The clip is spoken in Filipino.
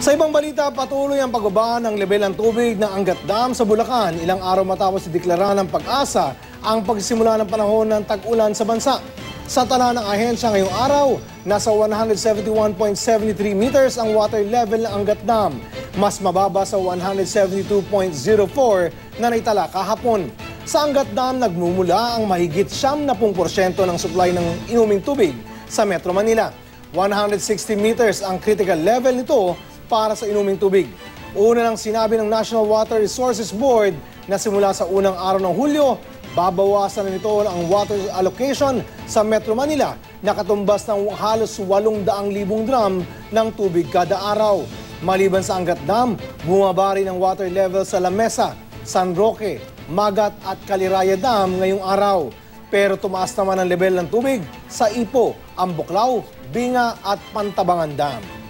Sa ibang balita, patuloy ang pagbaba ng level ng tubig ng Angat Dam sa Bulacan. Ilang araw matapos ideklara ng Pag-asa ang pagsimula ng panahon ng tag-ulan sa bansa. Sa tala ng ahensya ngayong araw, nasa 171.73 meters ang water level ng Angat Dam. Mas mababa sa 172.04 na naitala kahapon. Sa Angat Dam, nagmumula ang mahigit 70% ng supply ng inuming tubig sa Metro Manila. 160 meters ang critical level nito para sa inuming tubig. Una nang sinabi ng National Water Resources Board na simula sa unang araw ng Hulyo, babawasan na nito ang water allocation sa Metro Manila na katumbas ng halos 800,000 drum ng tubig kada araw. Maliban sa Angat Dam, bumaba rin ang water level sa La Mesa, San Roque, Magat at Caliraya Dam ngayong araw. Pero tumaas naman ang level ng tubig sa Ipo, Ambuklao, Binga at Pantabangan Dam.